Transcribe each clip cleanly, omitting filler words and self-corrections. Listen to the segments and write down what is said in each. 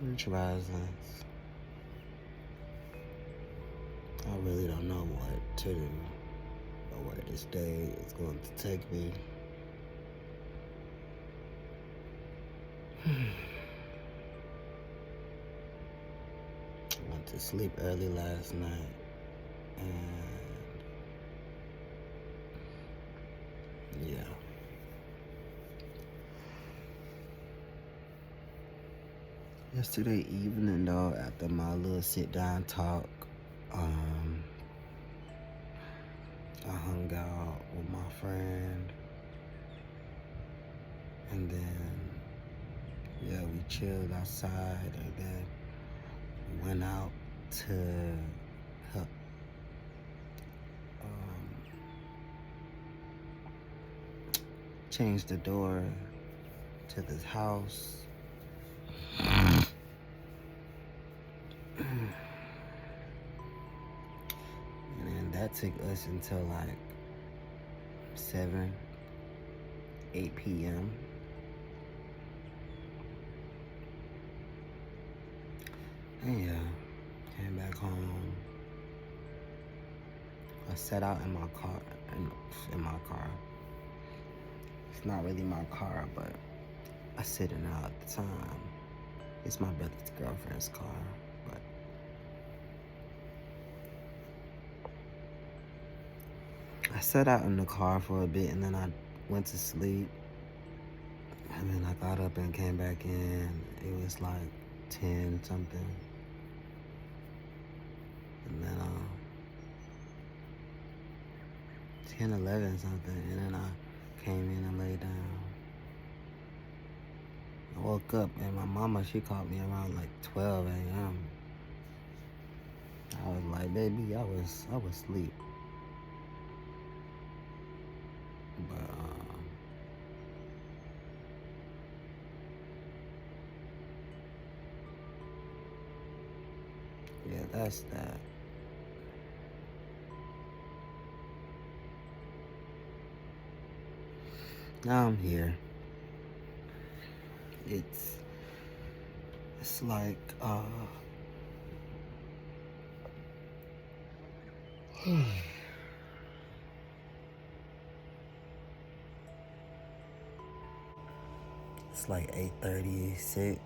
Rich Risings. I really don't know what to do or where this day is going to take me. I went to sleep early last night, and yeah. Yesterday evening, though, after my little sit-down talk, I hung out with my friend, and then, yeah, we chilled outside, and then we went out to help change the door to this house. And then that took us until like 7, 8 p.m. And yeah, came back home. I sat out in my car, in my car. It's not really my car, but I sit in it all the time. It's my brother's girlfriend's car, but I sat out in the car for a bit, and then I went to sleep. And then I got up and came back in. It was like 10 something. And then 10, 11 something. And then I came in and laid down. I woke up and my mama, she called me around like 12 a.m. I was like, baby, I was asleep. But yeah, that's that. Now I'm here. It's like it's like 8:36,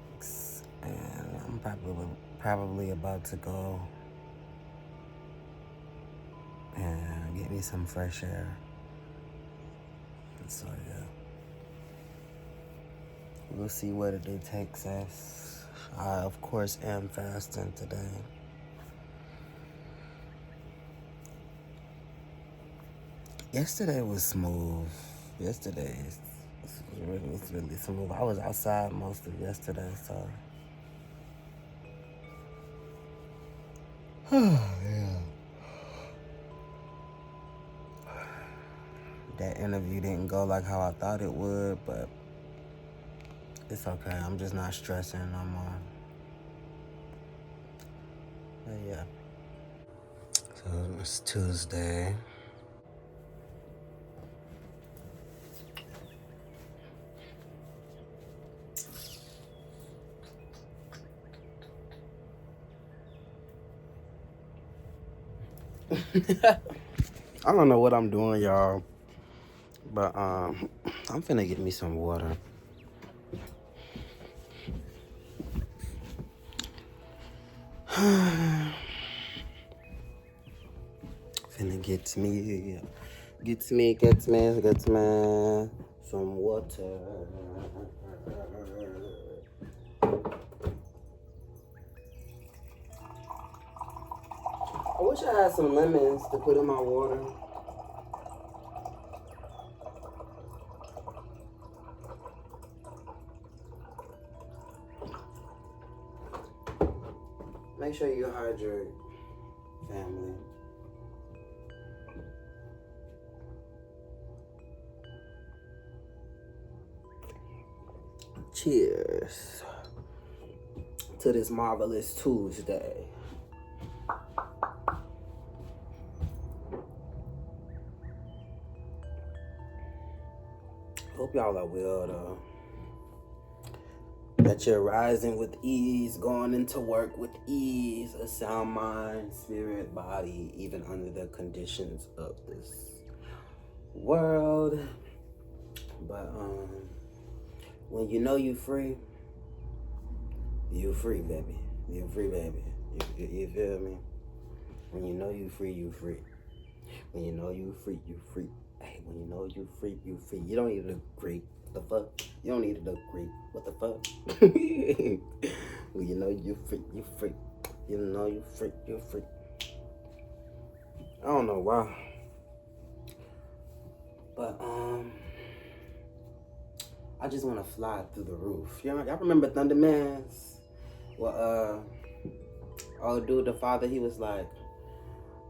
and I'm probably about to go and get me some fresh air. So yeah, we'll see where the day takes us. I of course am fasting today. Yesterday was smooth. Yesterday was really smooth. I was outside most of yesterday, so yeah. That interview didn't go like how I thought it would, but it's okay. I'm just not stressing no more. But yeah. So it was Tuesday. I don't know what I'm doing, y'all, but I'm finna get me some water. Finna get me some water. I wish I had some lemons to put in my water. Make sure you hydrate, family. Cheers to this marvelous Tuesday. Hope y'all are well, though. That you're rising with ease, going into work with ease, a sound mind, spirit, body, even under the conditions of this world. But when you know you free, baby. You free, baby. You feel me? When you know you free, you free. When you know you free, you free. Hey, when you know you free, you free. You don't need to agree. What the fuck? You don't need to agree. What the fuck? When you know you free, you free. You know you free, you free. I don't know why. But I just wanna fly through the roof. Y'all remember Thundermans? Well, old dude, the father, he was like,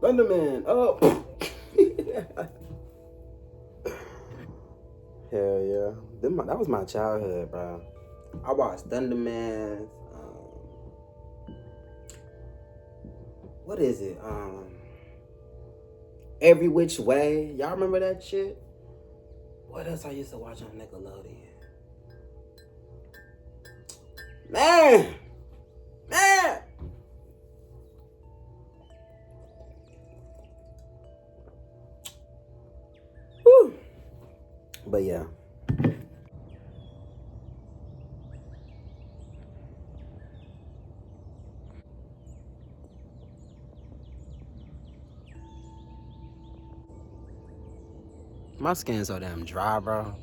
Thunderman, up. Hell yeah. That was my childhood, bro. I watched Thunderman. What is it? Every Which Way. Y'all remember that shit? What else I used to watch on Nickelodeon? Man! Whew. But yeah. My skin's so damn dry, bro.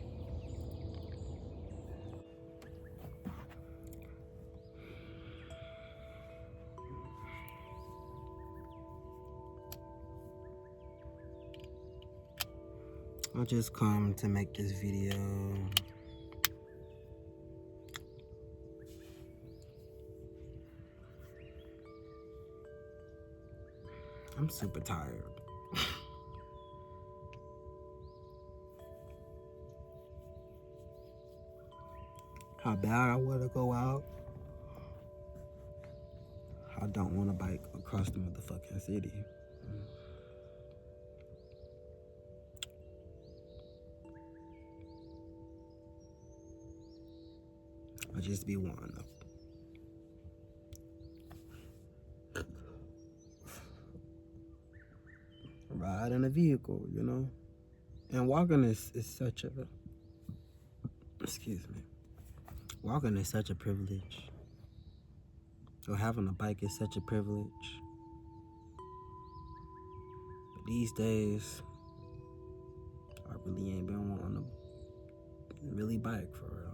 I just come to make this video. I'm super tired. How bad I want to go out. I don't want to bike across the motherfucking city. I just be wanting to ride in a vehicle, you know? And walking is such a, excuse me, walking is such a privilege. So having a bike is such a privilege. But these days, I really ain't been wanting to really bike for real.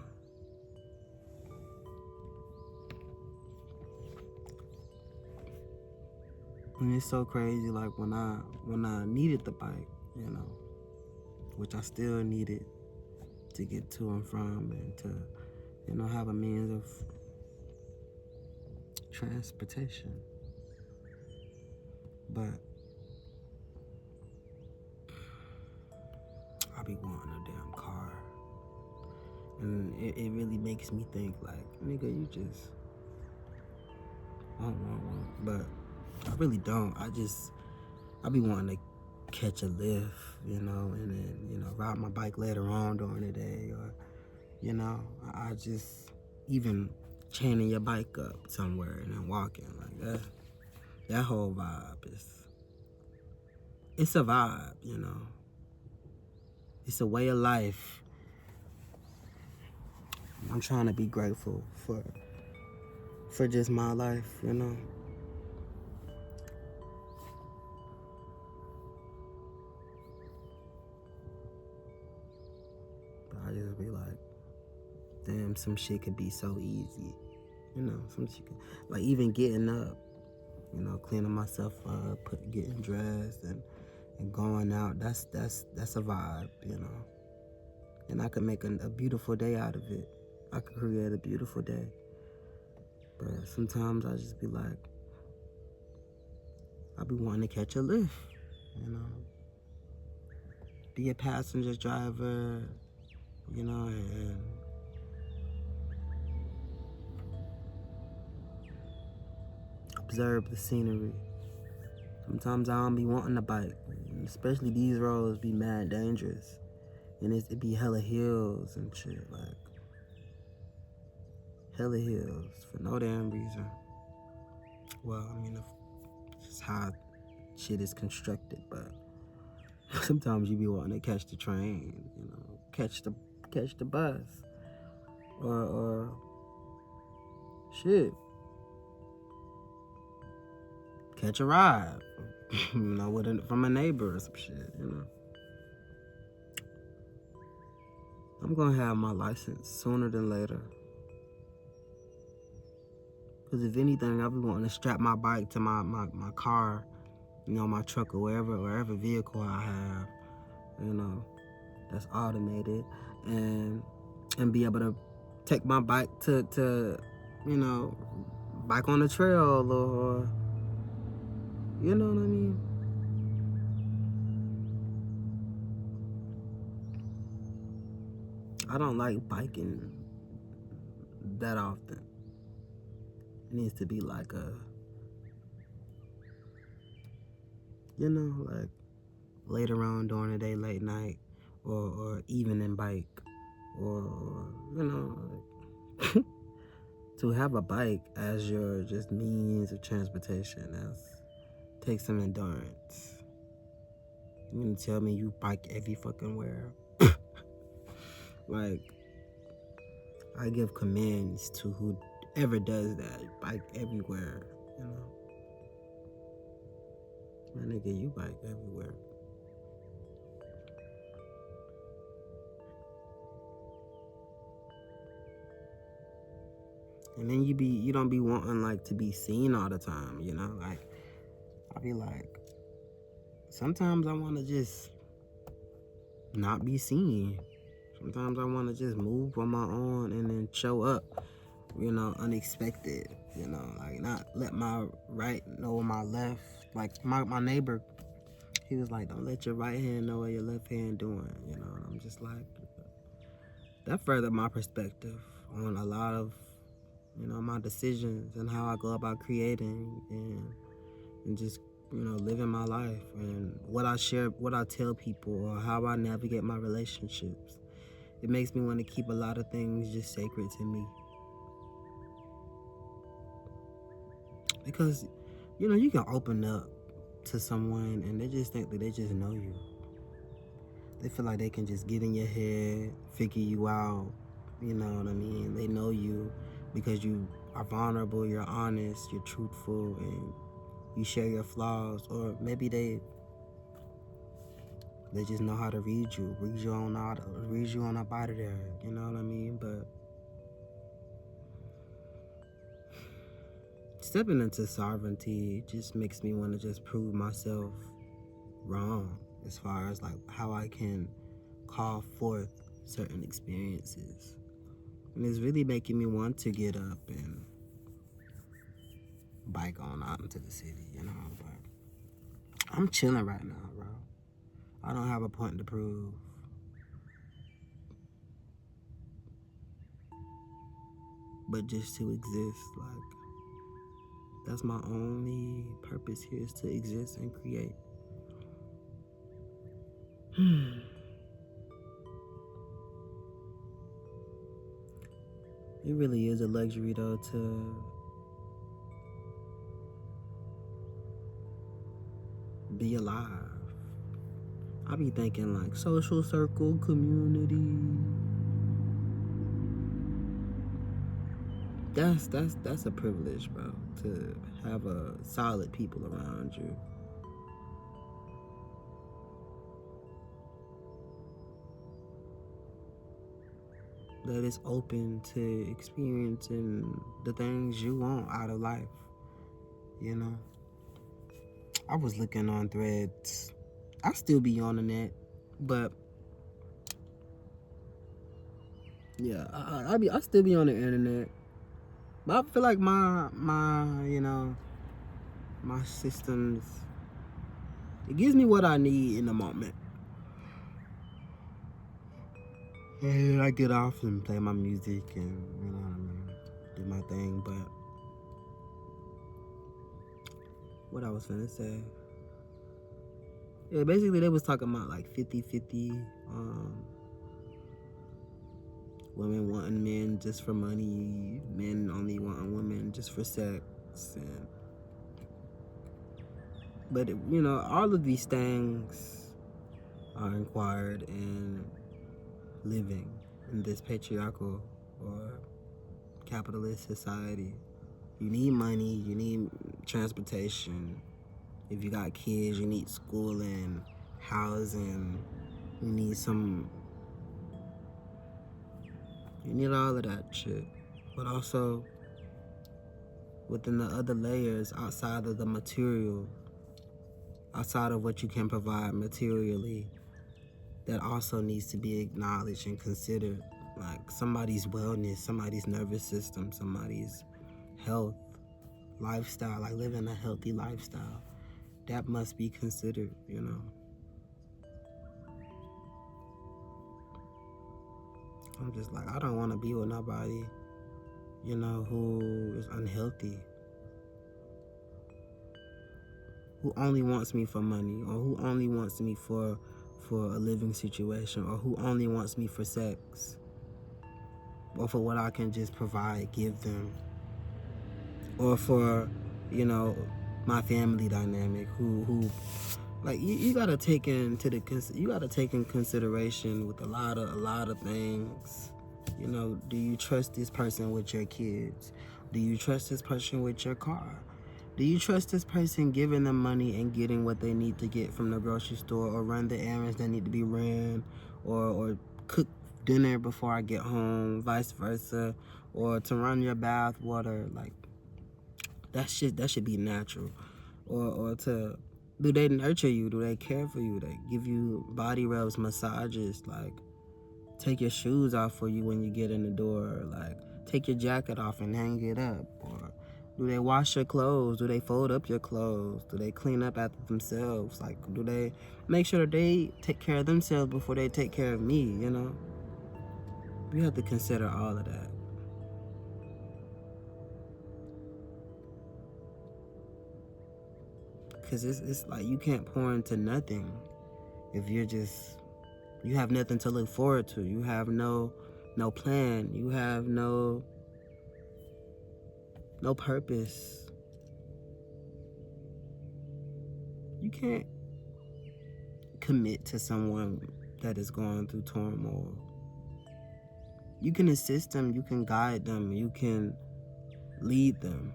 And it's so crazy, like when I needed the bike, you know, which I still needed to get to and from and to, you know, have a means of transportation. But I be wanting a damn car. And it really makes me think like, nigga, you just want one. But I really don't. I be wanting to catch a lift, you know, and then, you know, ride my bike later on during the day, or, you know, I just, even chaining your bike up somewhere and then walking, like that whole vibe it's a vibe, you know. It's a way of life. I'm trying to be grateful for just my life, you know. But I just be like, damn, some shit could be so easy, you know. Some shit could, like even getting up, you know, cleaning myself up, getting dressed and going out. That's a vibe, you know. And I could make a beautiful day out of it. I could create a beautiful day. But sometimes I just be like, I be wanting to catch a lift, you know. Be a passenger driver, you know, and observe the scenery. Sometimes I don't be wanting to bike, especially these roads be mad dangerous. And it be hella hills and shit, like, hella hills for no damn reason. Well, I mean, it's how shit is constructed, but sometimes you be wanting to catch the train, catch the bus, or shit, catch a ride, from a neighbor or some shit. I'm gonna have my license sooner than later. Because if anything, I'll be wanting to strap my bike to my car, my truck or wherever vehicle I have, that's automated, and be able to take my bike to bike on the trail, or you know what I mean. I don't like biking that often. It needs to be like like later on during the day, late night, or evening bike, or like, to have a bike as your just means of transportation takes some endurance. You gonna tell me you bike every fucking where? Like, I give commands to whoever does that. Bike everywhere, My nigga, you bike everywhere. And then you don't be wanting like to be seen all the time, Like, I be like, sometimes I want to just not be seen. Sometimes I want to just move on my own and then show up, unexpected, like not let my right know my left. Like my neighbor, he was like, don't let your right hand know what your left hand doing, and I'm just like, that furthered my perspective on a lot of, my decisions and how I go about creating and just, living my life, and what I share, what I tell people, or how I navigate my relationships. It makes me want to keep a lot of things just sacred to me. Because, you can open up to someone and they just think that they just know you. They feel like they can just get in your head, figure you out, you know what I mean? They know you because you are vulnerable, you're honest, you're truthful, and you share your flaws. Or maybe they just know how to read you on up out of there, you know what I mean? But stepping into sovereignty just makes me want to just prove myself wrong as far as like how I can call forth certain experiences. And it's really making me want to get up and bike on out into the city, But I'm chilling right now, bro. I don't have a point to prove. But just to exist, like, that's my only purpose here, is to exist and create. It really is a luxury, though, to be alive. I be thinking like social circle, community. That's a privilege, bro, to have a solid people around you. That is open to experiencing the things you want out of life, I was looking on Threads. I still be on the net, but yeah, I still be on the internet. But I feel like my my systems, it gives me what I need in the moment. And I get off and play my music and do my thing. But what I was finna say, yeah, basically they was talking about like 50-50 women wanting men just for money, men only wanting women just for sex, but all of these things are inquired in living in this patriarchal or capitalist society. You need money, you need transportation. If you got kids, you need schooling, housing, you need all of that shit. But also, within the other layers, outside of the material, outside of what you can provide materially, that also needs to be acknowledged and considered. Like somebody's wellness, somebody's nervous system, somebody's health, lifestyle, like living a healthy lifestyle. That must be considered, I'm just like, I don't want to be with nobody, who is unhealthy, who only wants me for money, or who only wants me for a living situation, or who only wants me for sex, or for what I can just provide, give them, or for, my family dynamic, who like you gotta take in consideration with a lot of things. Do you trust this person with your kids? Do you trust this person with your car? Do you trust this person giving them money and getting what they need to get from the grocery store, or run the errands that need to be ran, or cook dinner before I get home, vice versa, or to run your bath water? Like that should be natural. Or to, do they nurture you? Do they care for you? They give you body rubs, massages, like take your shoes off for you when you get in the door, like take your jacket off and hang it up? Or do they wash your clothes? Do they fold up your clothes? Do they clean up after themselves? Like, do they make sure that they take care of themselves before they take care of me? You have to consider all of that. Because it's like you can't pour into nothing if you have nothing to look forward to. You have no plan. You have no purpose. You can't commit to someone that is going through turmoil. You can assist them, you can guide them, you can lead them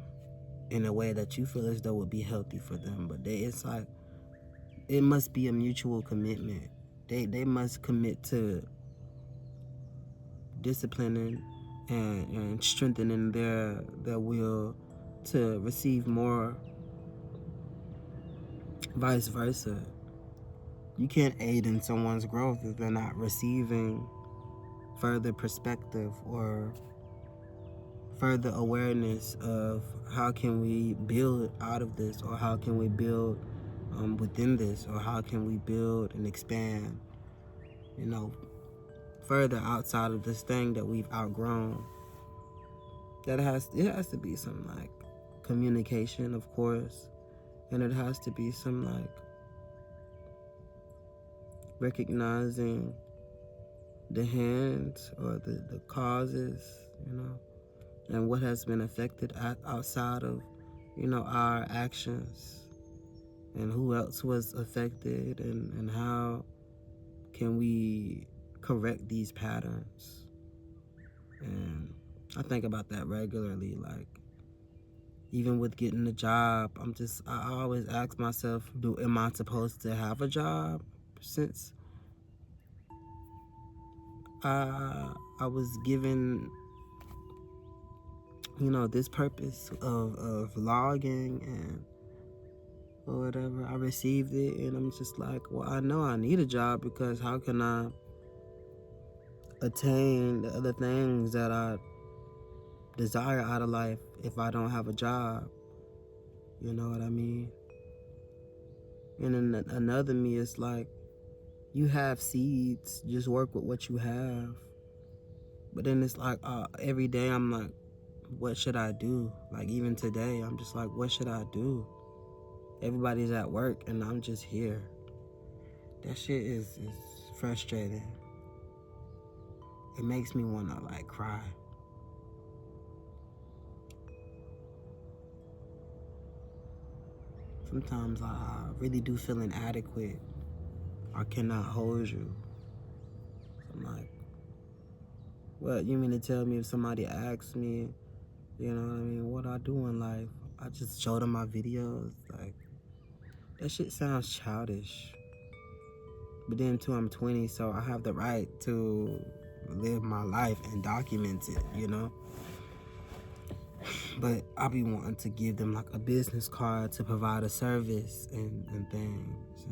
in a way that you feel as though would be healthy for them. But it's like, it must be a mutual commitment. They must commit to disciplining and strengthening their will to receive more, vice versa. You can't aid in someone's growth if they're not receiving further perspective or further awareness of how can we build out of this, or how can we build within this, or how can we build and expand, further outside of this thing that we've outgrown. It has to be some like communication, of course, and it has to be some like recognizing the hands or the causes, and what has been affected outside of, our actions, and who else was affected, and how can we correct these patterns. And I think about that regularly, like even with getting a job, I always ask myself, am I supposed to have a job? Since I was given, this purpose of logging and or whatever, I received it, and I'm just like, well, I know I need a job, because how can I attain the other things that I desire out of life if I don't have a job? You know what I mean? And then another me is like, you have seeds, just work with what you have. But then it's like, every day I'm like, what should I do? Like even today, I'm just like, what should I do? Everybody's at work and I'm just here. That shit is frustrating. it makes me want to like cry. Sometimes I really do feel inadequate. I cannot hold you. So I'm like, what, you mean to tell me if somebody asks me, you know what I mean, what I do in life, I just show them my videos? Like, that shit sounds childish. But then too, I'm 20, so I have the right to live my life and document it, you know? But I be wanting to give them like a business card to provide a service and things.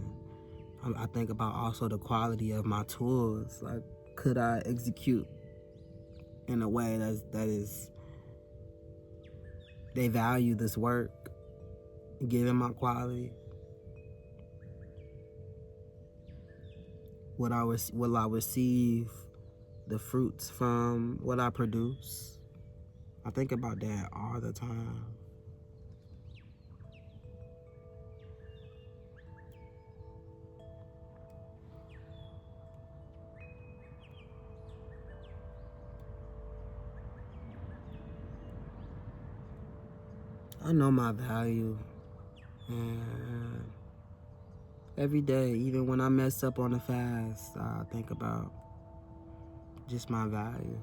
And I think about also the quality of my tools. Like, could I execute in a way that is they value this work, given my quality? Will I receive the fruits from what I produce? I think about that all the time. I know my value, and every day, even when I mess up on a fast, I think about just my value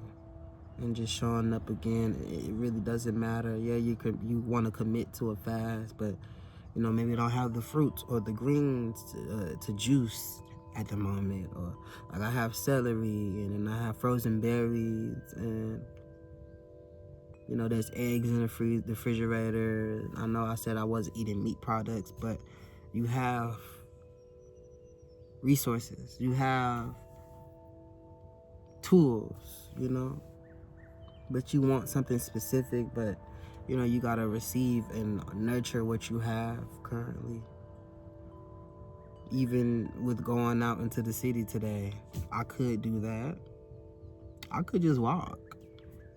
and just showing up again. It really doesn't matter. Yeah, you want to commit to a fast, but you know, maybe don't have the fruits or the greens to juice at the moment. Or like I have celery and then I have frozen berries, and you know, there's eggs in the refrigerator. I know I said I wasn't eating meat products, but you have resources, you have tools, you know, but you want something specific, but you know, you gotta receive and nurture what you have currently. Even with going out into the city today, I could do that. I could just walk,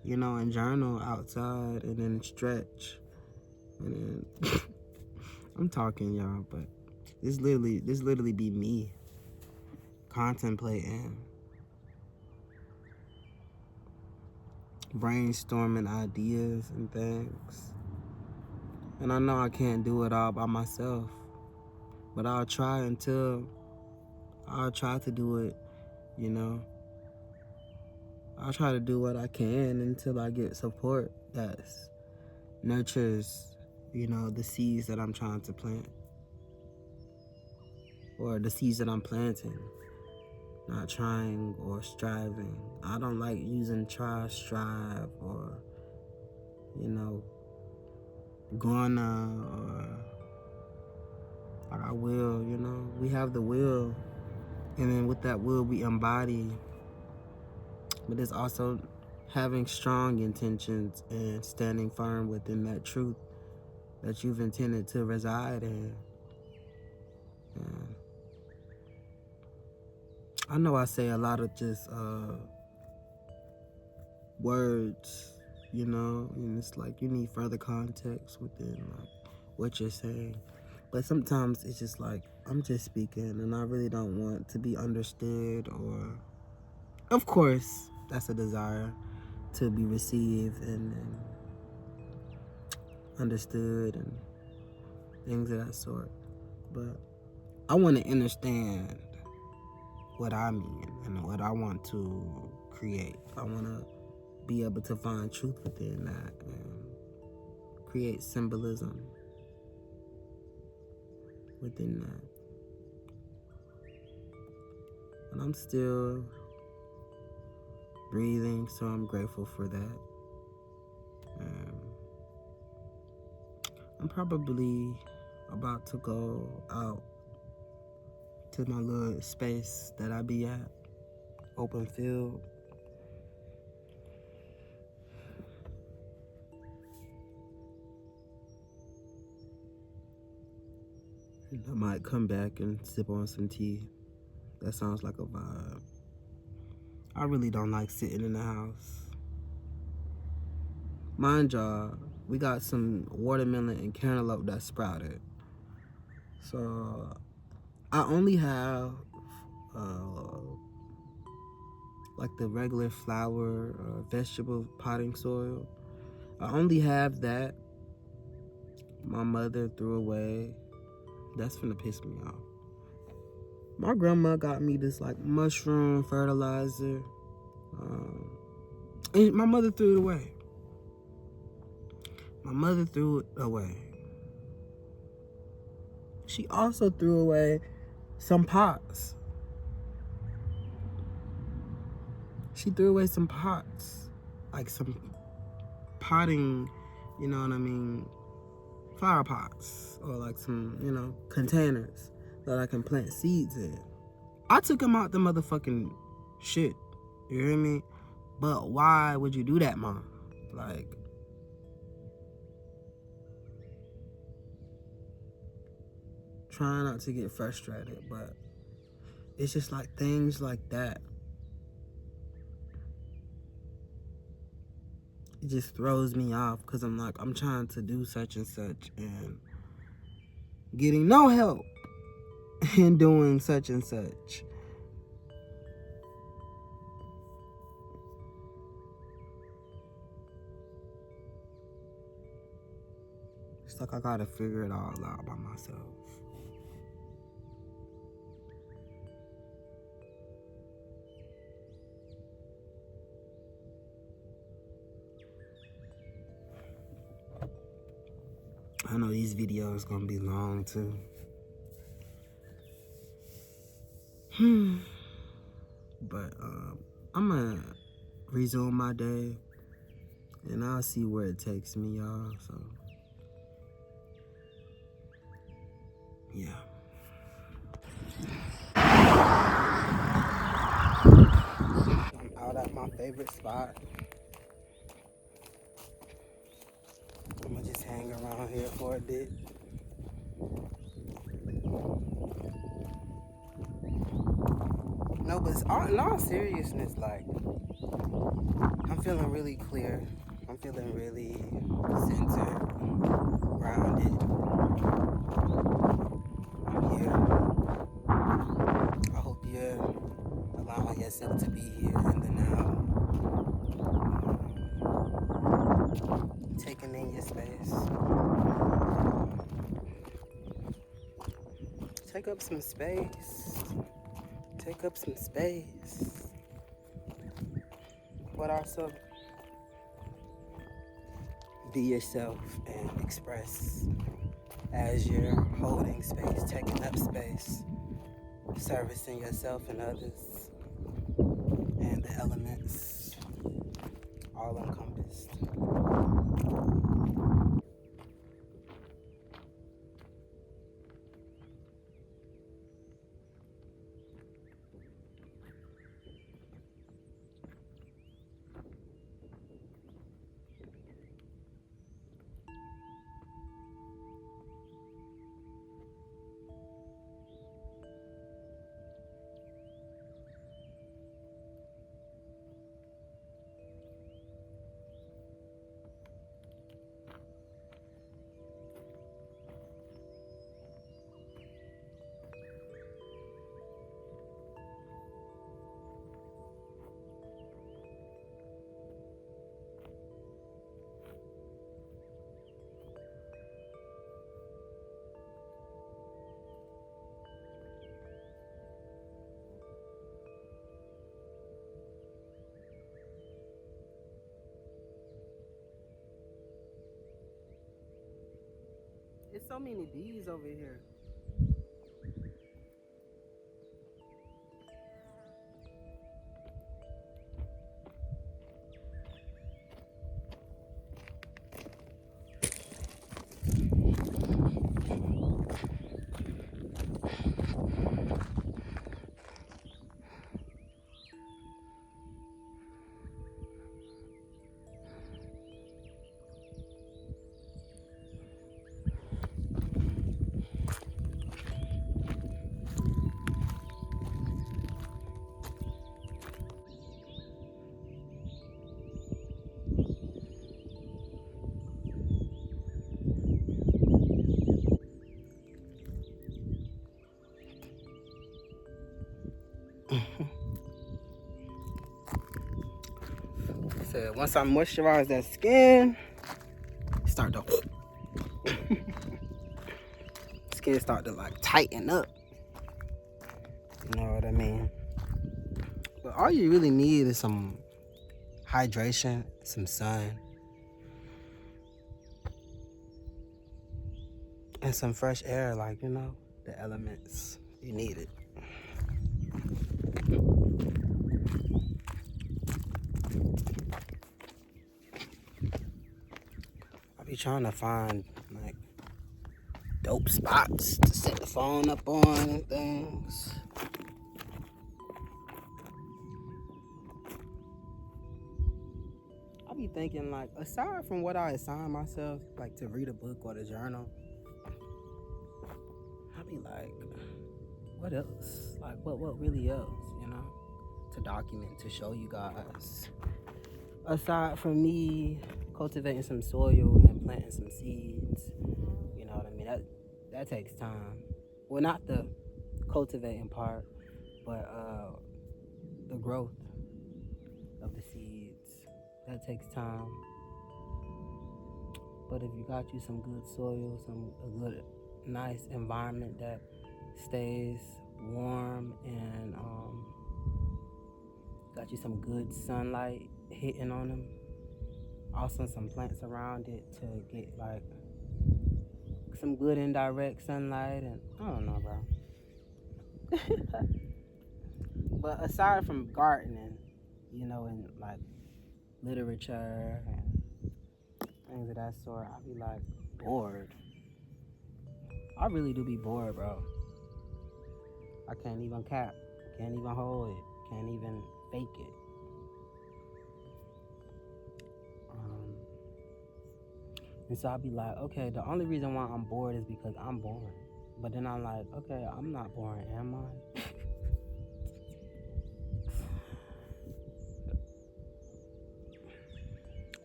you know, and journal outside and then stretch. And then I'm talking, y'all, but this literally be me contemplating, brainstorming ideas and things. And I know I can't do it all by myself, but I'll try to do it, you know. I'll try to do what I can until I get support that nurtures, you know, the seeds that I'm trying to plant, or the seeds that I'm planting, not trying or striving. I don't like using try, strive, or, you know, gonna, or like I will, you know. We have the will, and then with that will we embody, but it's also having strong intentions and standing firm within that truth that you've intended to reside in. And I know I say a lot of just words, you know, and it's like you need further context within like what you're saying. But sometimes it's just like I'm just speaking and I really don't want to be understood, or of course that's a desire to be received and understood and things of that sort. But I want to understand what I mean and what I want to create. I want to be able to find truth within that and create symbolism within that. And I'm still breathing, so I'm grateful for that. I'm probably about to go out to my little space that I be at, open field. I might come back and sip on some tea. That sounds like a vibe. I really don't like sitting in the house. Mind y'all, we got some watermelon and cantaloupe that sprouted. So I only have like the regular flower or vegetable potting soil. I only have that. My mother threw away. That's finna piss me off. My grandma got me this like mushroom fertilizer. And my mother threw it away. My mother threw it away. She also threw away some pots. She threw away some pots. Like some potting, you know what I mean, flower pots. Or like some, you know, containers that I can plant seeds in. I took them out the motherfucking shit. You hear me? But why would you do that, Mom? Like, trying not to get frustrated, but it's just like things like that. It just throws me off because I'm like, I'm trying to do such and such and getting no help in doing such and such. It's like I gotta figure it all out by myself. I know these videos gonna be long too. But I'm gonna resume my day and I'll see where it takes me, y'all. So yeah. I'm out at my favorite spot. I'm gonna just hang around here for a bit. No, but in all seriousness, like, I'm feeling really clear. I'm feeling really centered, grounded. I'm here. I hope you're allowing yourself to be here in the now. Taking in your space. Take up some space. Take up some space. But also be yourself and express as you're holding space, taking up space, servicing yourself and others, and the elements, all encompassed. There's so many bees over here. once I moisturize that skin, start to skin start to like tighten up. You know what I mean? But all you really need is some hydration, some sun, and some fresh air, like, you know, the elements. You need it. I be trying to find like dope spots to set the phone up on and things. I be thinking, like, aside from what I assign myself, like to read a book or the journal, I be like, what else? Like, what really else, you know? To document, to show you guys. Aside from me cultivating some soil and planting some seeds, you know what I mean? That takes time. Well, not the cultivating part, but the growth of the seeds. That takes time. But if you got you some good soil, a good, nice environment that stays warm and got you some good sunlight hitting on them. Also some plants around it to get like some good indirect sunlight, and I don't know, bro. But aside from gardening, you know, and like literature and things of that sort, I be like bored. I really do be bored, bro. I can't even cap, can't even hold it, can't even fake it. And so I'll be like, okay, the only reason why I'm bored is because I'm boring. But then I'm like, okay, I'm not boring, am I?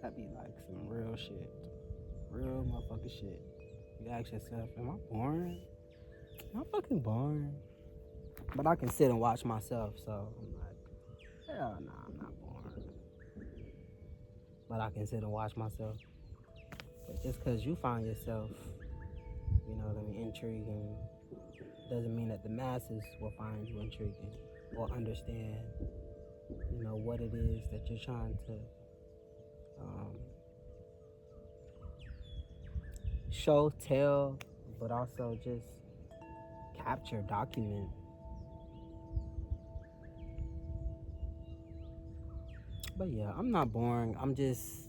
That'd be like some real shit. Real motherfucking shit. You ask yourself, am I boring? Am I fucking boring? But I can sit and watch myself, so I'm like, hell nah, I'm not boring. But I can sit and watch myself. But just because you find yourself, you know what I mean, intriguing, doesn't mean that the masses will find you intriguing or understand, you know, what it is that you're trying to show, tell, but also just capture, document. But yeah, I'm not boring. I'm just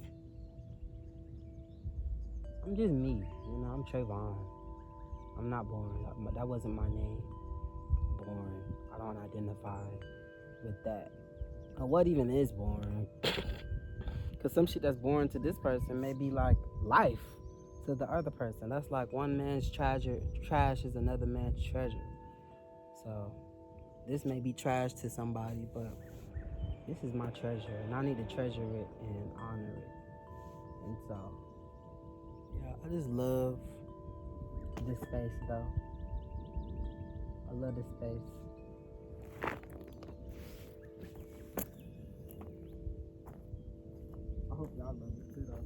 me, you know. I'm Tre'Von. I'm not boring. That wasn't my name. Boring. I don't identify with that. What even is boring? Because some shit that's boring to this person may be like life to the other person. That's like one man's trash is another man's treasure. So this may be trash to somebody, but this is my treasure, and I need to treasure it and honor it. And so, yeah, I just love this space, though. I love this space. I hope y'all love it too, though.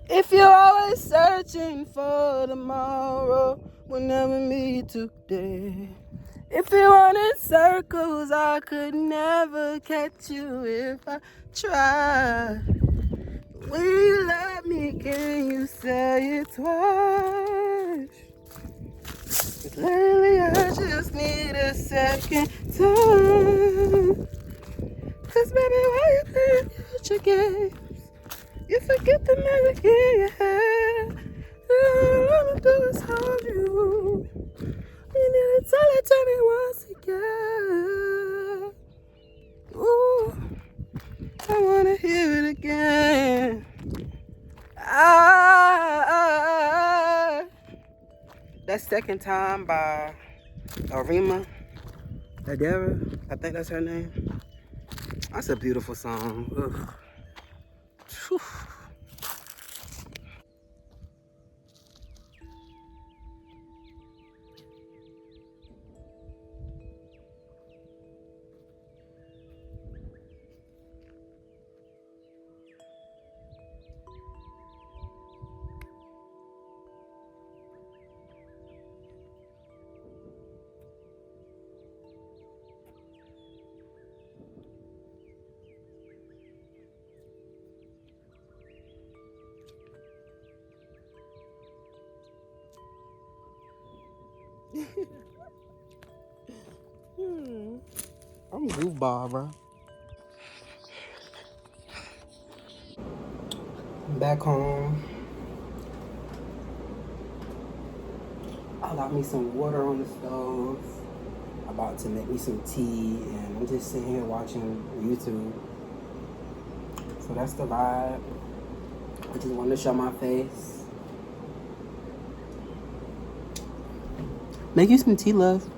If you're always searching for tomorrow, we'll never meet today. If you run in circles, I could never catch you if I tried. Will you love me? Can you say it twice? 'Cause lately I just need a second time. 'Cause baby, why you playing your games? You forget the melody you had. All I'ma do is hold you. You need to tell it to me once again. Ooh, I wanna hear it again. That second time by Arima, Adara, I think that's her name. That's a beautiful song. Ugh. Whew. I'm goofball, bro. Back home, I got me some water on the stove. About to make me some tea, and I'm just sitting here watching YouTube. So that's the vibe. I just wanted to show my face. Make you some tea, love.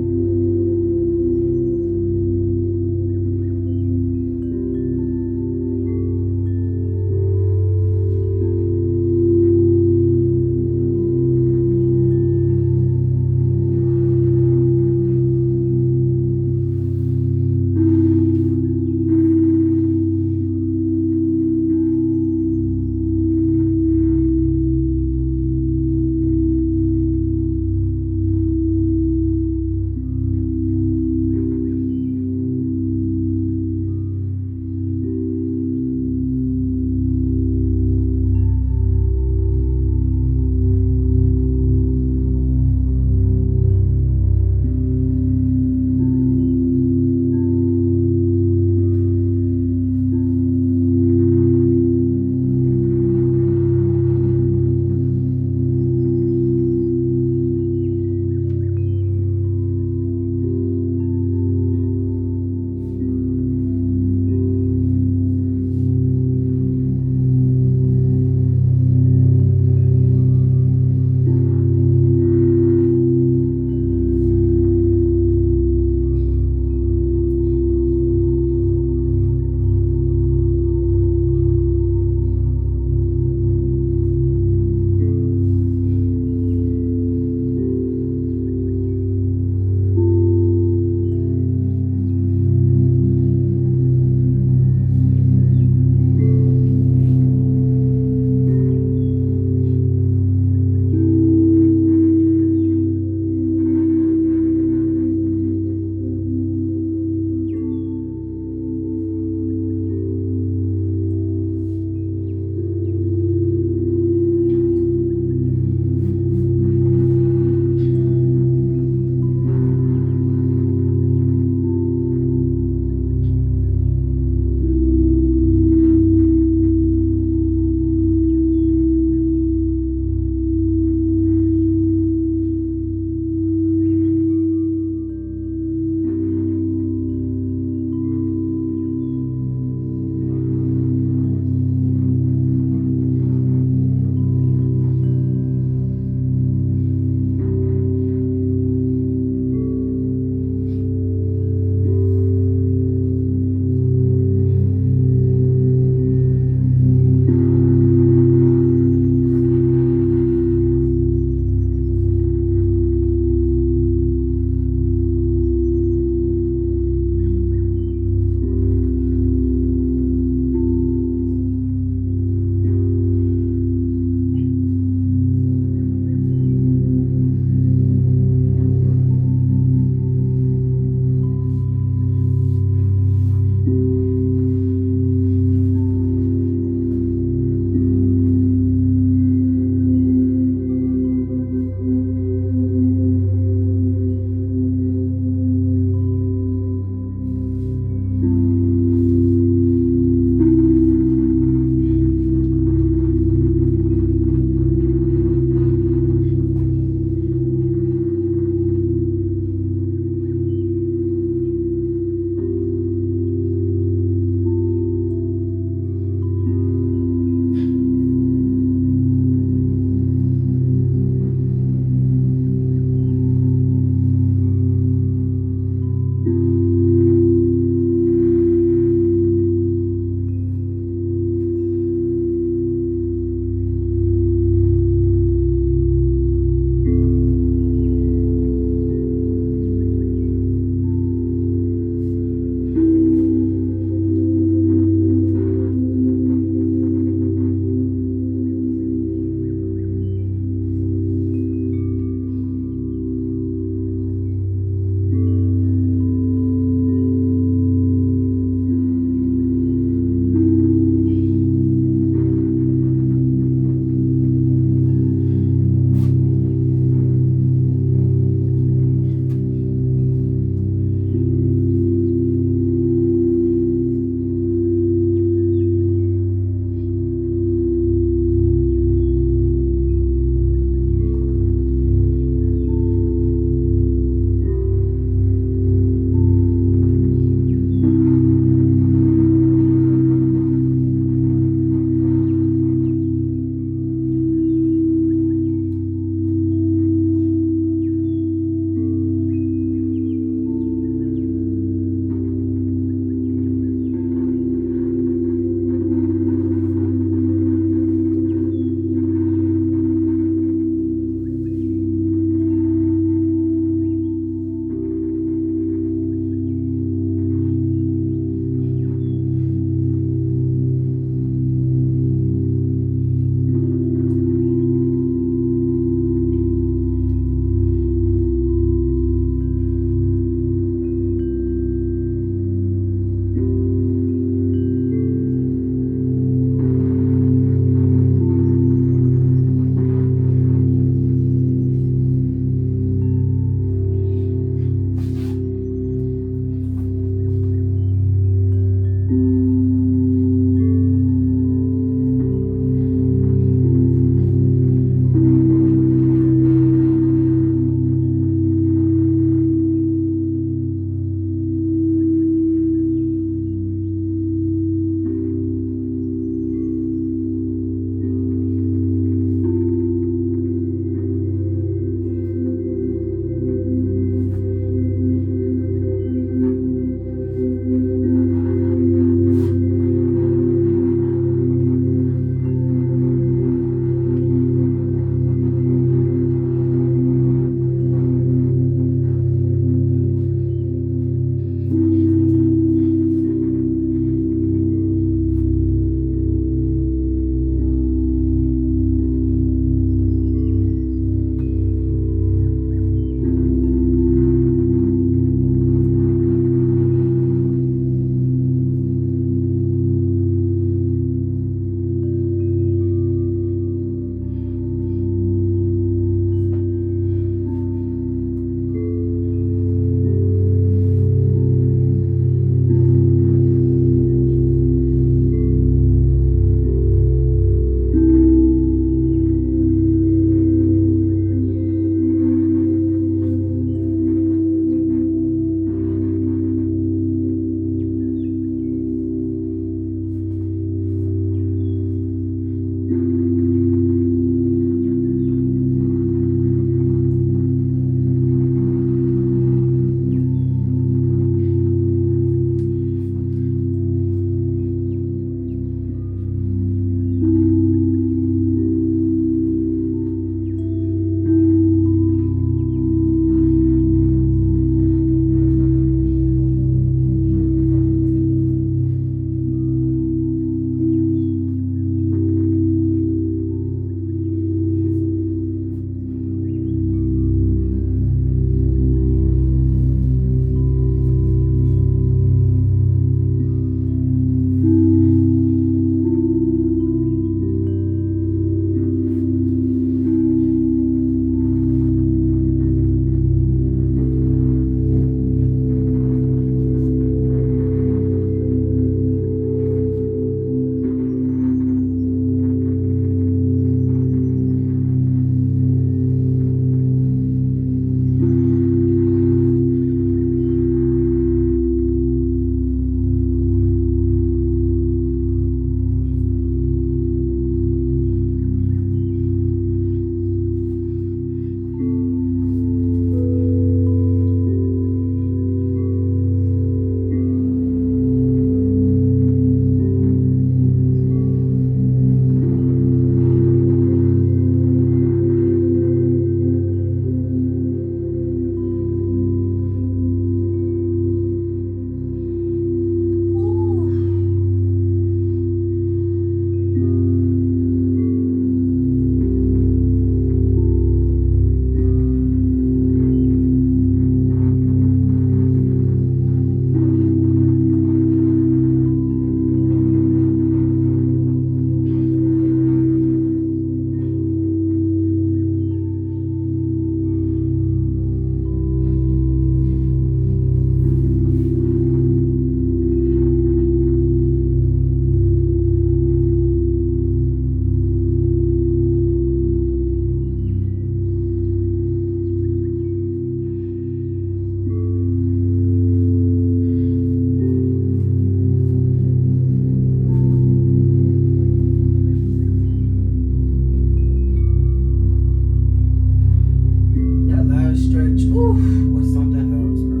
was something else, bro.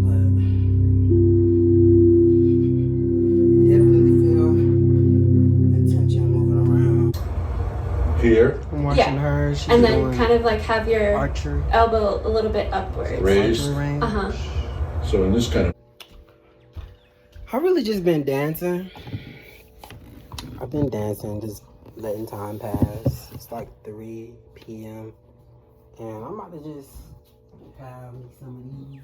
But definitely feel the tension moving around. Here. I'm watching her. She's and then kind of like have your archery. elbow a little bit upwards. Raised. So in this kind of... I really just been dancing. I've been dancing, just letting time pass. It's like 3 p.m. And I'm about to just have some of these.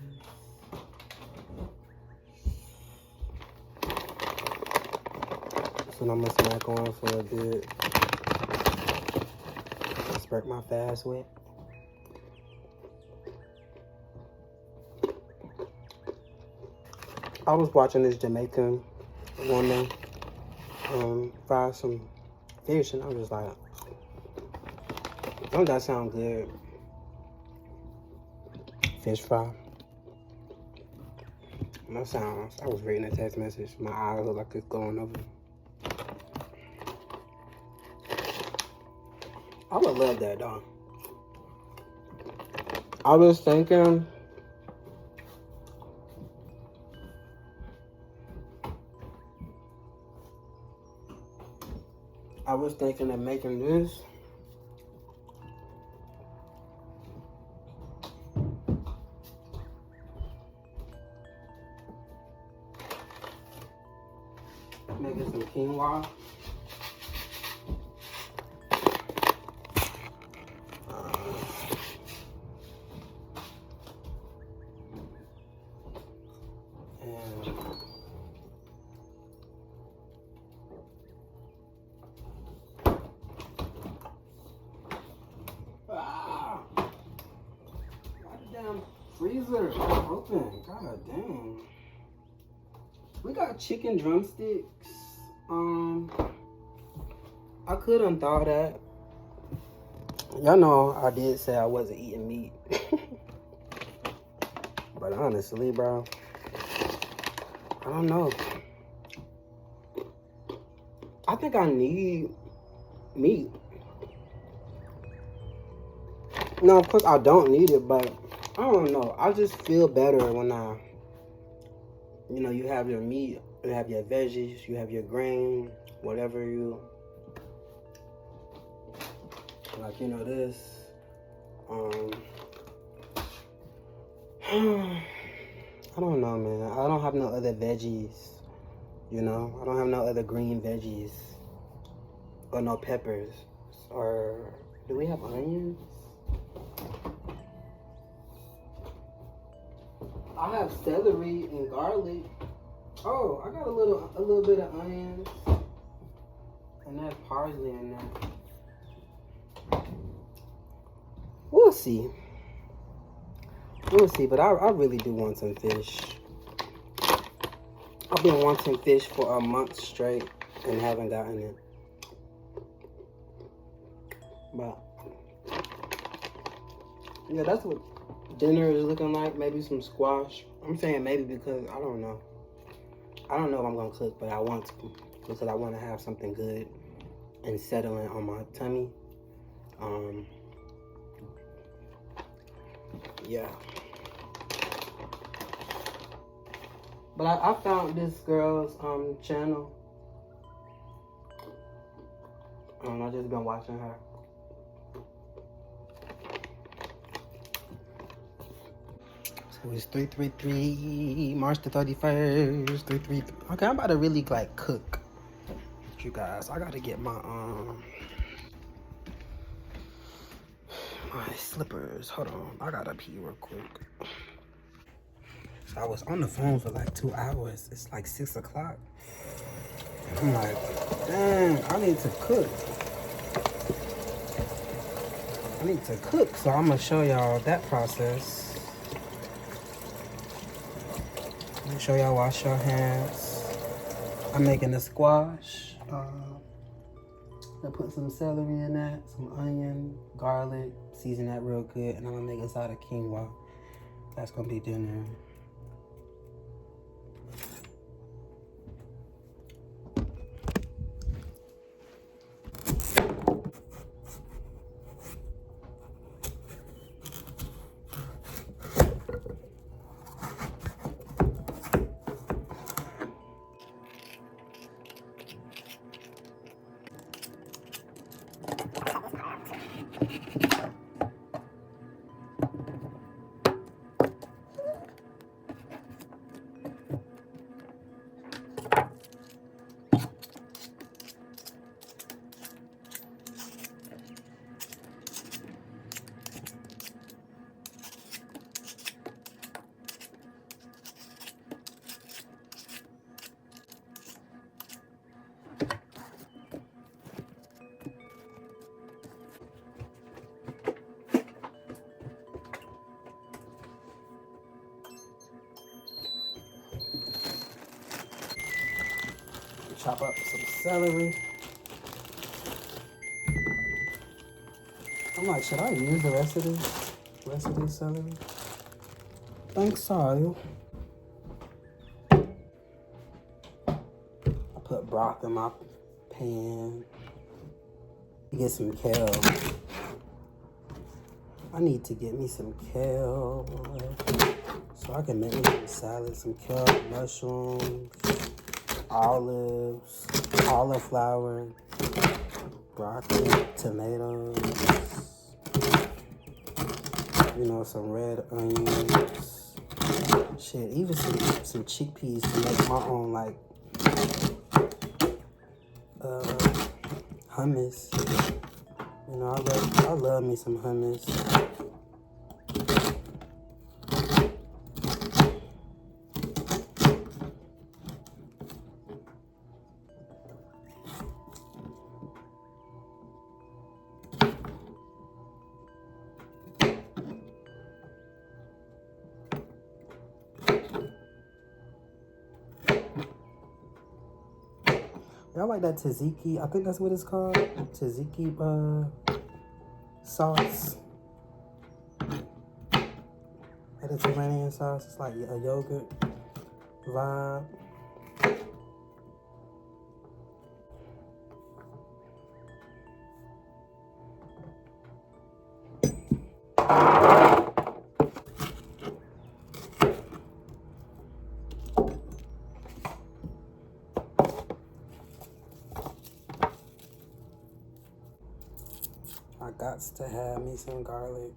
So I'm gonna smack on for a bit. Spark my fast with. I was watching this Jamaican woman fry some fish, and I was just like, don't that sound good? Fish fry. That sounds, I was reading a text message. My eyes look like it's going over. I would love that, though. I was thinking, of making this. Making some quinoa. Freezer open. God dang. We got chicken drumsticks. I could unthaw that. Y'all know I did say I wasn't eating meat. But honestly, bro, I don't know. I think I need meat. No, of course I don't need it, but I don't know. I just feel better when you have your meat, you have your veggies, you have your grain, whatever you like, this. I don't know, man. I don't have no other veggies, I don't have no other green veggies or no peppers. Or do we have onions? I have celery and garlic. Oh, I got a little bit of onions. And that parsley in there. We'll see. We'll see, but I really do want some fish. I've been wanting fish for a month straight and haven't gotten it. But yeah, that's what dinner is looking like. Maybe some squash. I'm saying maybe because I don't know. I don't know if I'm gonna cook, but I want to, because I want to have something good and settling on my tummy. Yeah. But I found this girl's channel. I've just been watching her. So it's 333, March the 31st, 333. Okay, I'm about to really like cook. You guys, I gotta get my slippers. Hold on, I gotta pee real quick. So I was on the phone for like 2 hours. It's like 6 o'clock. I'm like, dang, I need to cook. So I'm gonna show y'all that process. I'm gonna show y'all wash your hands. I'm making a squash. I put some celery in that, some onion, garlic, season that real good, and I'm gonna make a side of quinoa. That's gonna be dinner. Chop up some celery. I'm like, should I use the rest of this celery? Thanks, Sile. I put broth in my pan. Get some kale. I need to get me some kale so I can make me some salad, some kale, mushrooms, olives, cauliflower, broccoli, tomatoes, you know, some red onions, shit, even some chickpeas to make my own, like, hummus. You know, I love me some hummus. Y'all like that tzatziki? I think that's what it's called. Tzatziki sauce. Mediterranean sauce. It's like a yogurt vibe. I got to have me some garlic.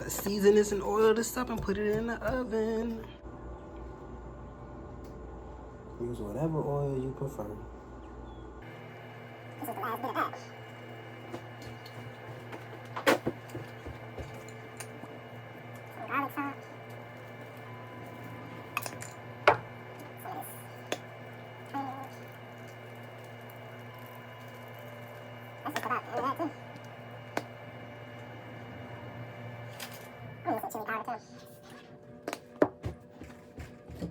Season this and oil this up and put it in the oven. Use whatever oil you prefer. This is the last bit of batch. Some garlic sauce. Some of this thyme. That's just about the end of that too. I'm gonna use some chili powder too.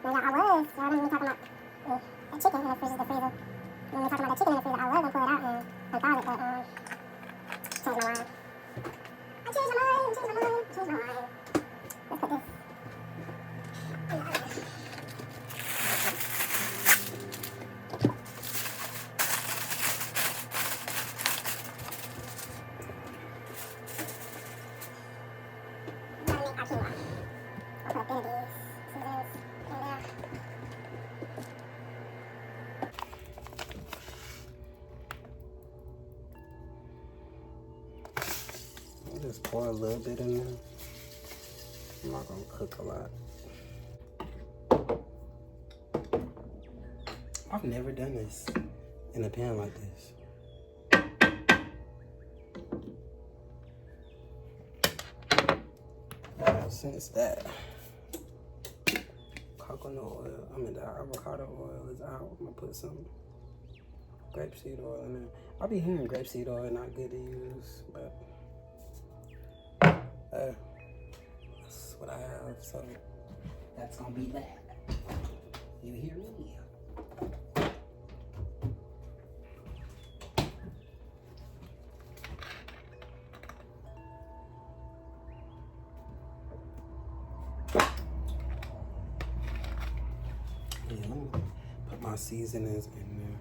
No, I was. Y'all remember me talking about the chicken in the freezer, When we were talking about the chicken in the freezer, I was gonna pull it out and thaw it, but changed my mind. I changed my mind. Let's put this. I'll just pour a little bit in there. I'm not gonna cook a lot. I've never done this in a pan like this. Since that coconut oil, the avocado oil is out, I'm gonna put some grapeseed oil in there. I'll be hearing grapeseed oil not good to use, but that's what I have, so that's gonna be that. You hear me? Yeah, let me put my seasonings in there.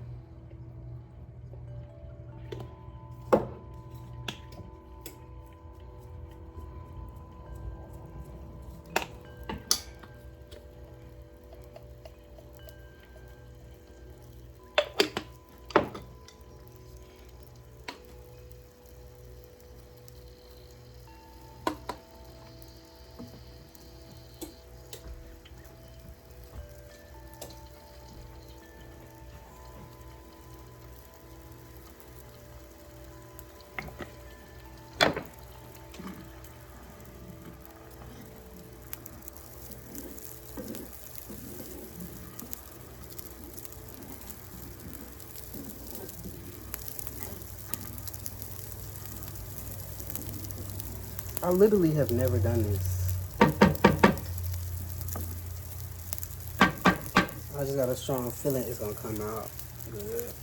I literally have never done this. I just got a strong feeling it's gonna come out good.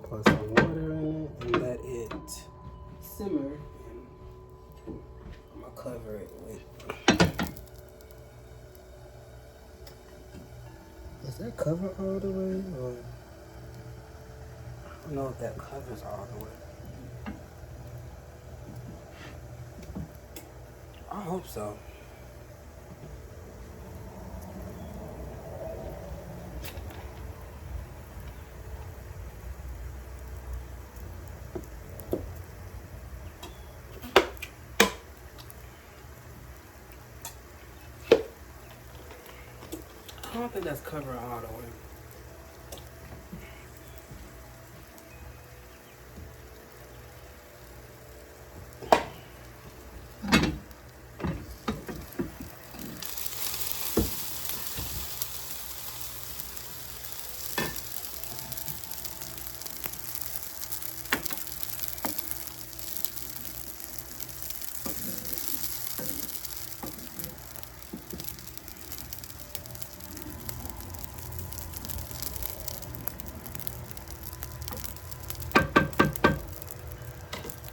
Put some water in it and let it simmer. And I'm gonna cover it with. Is that cover all the way? Or I don't know if that covers all the way. I hope so. I don't think that's covering all the way.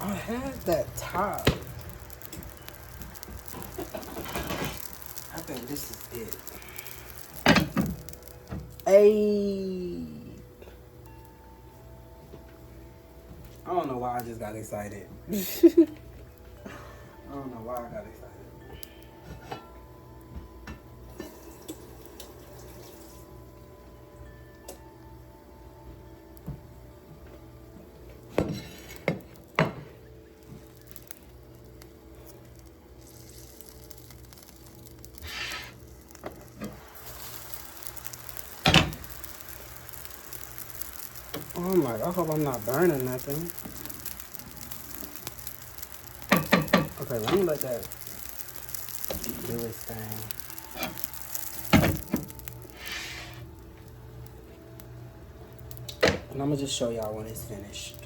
I had that top. I think this is it. Hey. I don't know why I just got excited. I don't know why I got excited. Oh my, I hope I'm not burning nothing. Okay, let me let that do its thing. And I'm gonna just show y'all when it's finished.